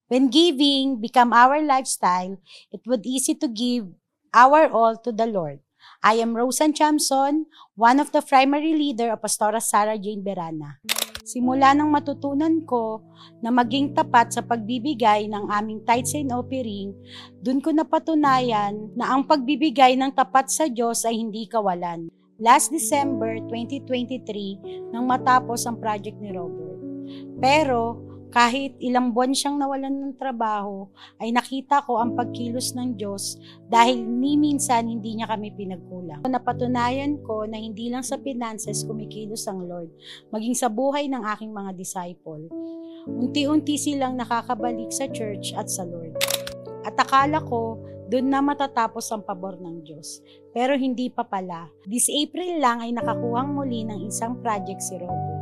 When giving become our lifestyle, it would easy to give our all to the Lord. I am Rosan Chamson, one of the primary leader of Pastora Sarah Jane Berana. Simula nang matutunan ko na maging tapat sa pagbibigay ng aming tithes and offering, dun ko napatunayan na ang pagbibigay ng tapat sa Diyos ay hindi kawalan. Last December 2023, nang matapos ang project ni Robert. Pero kahit ilang buwan siyang nawalan ng trabaho, ay nakita ko ang pagkilos ng Diyos dahil ni minsan hindi niya kami pinagkulang. Napatunayan ko na hindi lang sa finances kumikilos ang Lord, maging sa buhay ng aking mga disciple. Unti-unti silang nakakabalik sa church at sa Lord. At akala ko, doon na matatapos ang pabor ng Diyos. Pero hindi pa pala. This April lang ay nakakuhang muli ng isang project si Robert.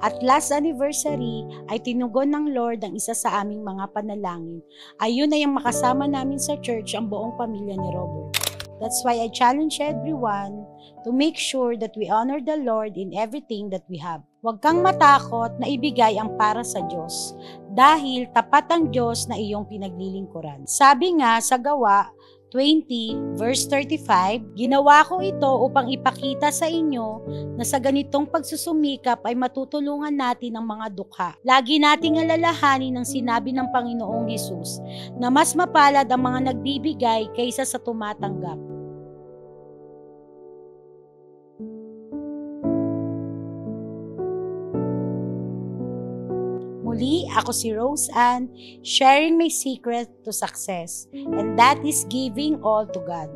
At last anniversary ay tinugon ng Lord ang isa sa aming mga panalangin. Ayun ay ang makasama namin sa church ang buong pamilya ni Robert. That's why I challenge everyone to make sure that we honor the Lord in everything that we have. Huwag kang matakot na ibigay ang para sa Diyos dahil tapat ang Diyos na iyong pinaglilingkuran. Sabi nga sa Gawa 20 verse 35, ginawa ko ito upang ipakita sa inyo na sa ganitong pagsusumikap ay matutulungan natin ang mga dukha. Lagi nating alalahanin ang sinabi ng Panginoong Hesus na mas mapalad ang mga nagbibigay kaysa sa tumatanggap. Muli, ako si Rose Ann, sharing my secret to success, and that is giving all to God.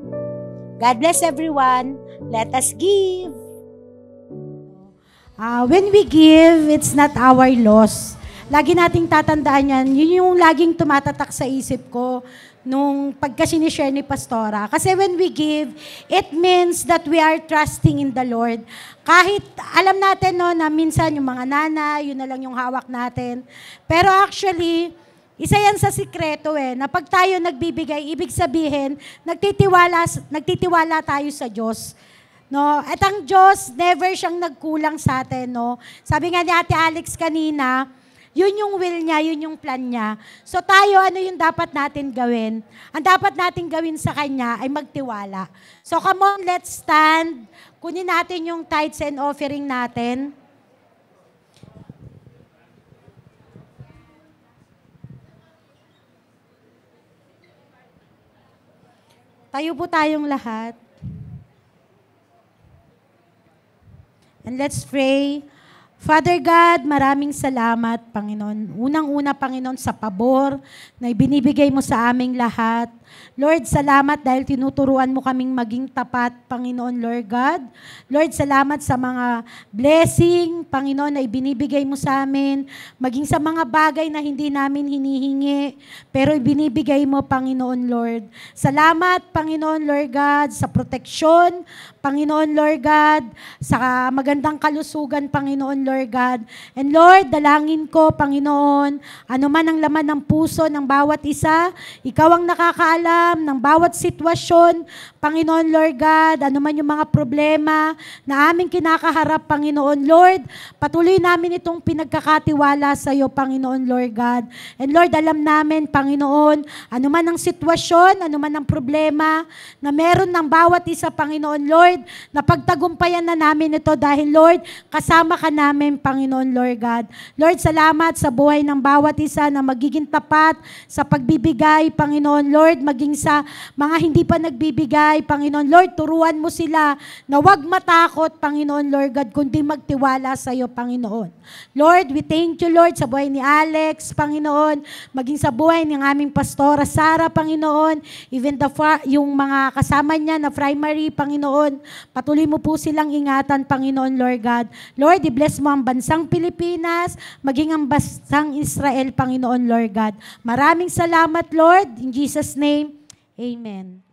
God bless everyone. Let us give. When we give, it's not our loss. Lagi nating tatandaan yan. Yun yung laging tumatatak sa isip ko nung pagka-sinishare ni Pastora. Kasi when we give, it means that we are trusting in the Lord. Kahit alam natin no, na minsan yung mga nanay, yun na lang yung hawak natin. Pero actually, isa yan sa sikreto na pag tayo nagbibigay, ibig sabihin, nagtitiwala tayo sa Diyos. No? At ang Diyos, never siyang nagkulang sa atin. No? Sabi nga ni Ate Alex kanina, yun yung will niya, yun yung plan niya. So tayo, ano yung dapat natin gawin? Ang dapat natin gawin sa Kanya ay magtiwala. So come on, let's stand. Kunin natin yung tithes and offering natin. Tayo po tayong lahat. And let's pray. Father God, maraming salamat, Panginoon. Unang-una, Panginoon, sa pabor na ibinibigay mo sa aming lahat. Lord, salamat dahil tinuturuan mo kaming maging tapat, Panginoon, Lord God. Lord, salamat sa mga blessing, Panginoon, na ibinibigay mo sa amin, maging sa mga bagay na hindi namin hinihingi, pero ibinibigay mo, Panginoon, Lord. Salamat, Panginoon, Lord God, sa proteksyon, Panginoon, Lord God, sa magandang kalusugan, Panginoon, Lord God. And Lord, dalangin ko, Panginoon, ano man ang laman ng puso ng bawat isa, ikaw ang nakakaalam ng bawat sitwasyon, Panginoon, Lord God, ano man yung mga problema na aming kinakaharap, Panginoon, Lord, patuloy namin itong pinagkakatiwala sa iyo, Panginoon, Lord God. And Lord, alam namin, Panginoon, ano man ang sitwasyon, ano man ang problema na meron ng bawat isa, Panginoon, Lord, na pagtagumpayan na namin ito dahil, Lord, kasama ka namin, Panginoon, Lord God. Lord, salamat sa buhay ng bawat isa na magiging tapat sa pagbibigay, Panginoon, Lord, maging sa mga hindi pa nagbibigay, Panginoon, Lord, turuan mo sila na huwag matakot, Panginoon, Lord God, kundi magtiwala sa iyo, Panginoon. Lord, we thank you, Lord, sa buhay ni Alex, Panginoon, maging sa buhay ng aming Pastora Sarah, Panginoon, even yung mga kasama niya na primary, Panginoon, patuloy mo po silang ingatan, Panginoon, Lord God. Lord, i-bless mo ang bansang Pilipinas, maging ang bansang Israel, Panginoon, Lord God. Maraming salamat, Lord. In Jesus' name, amen.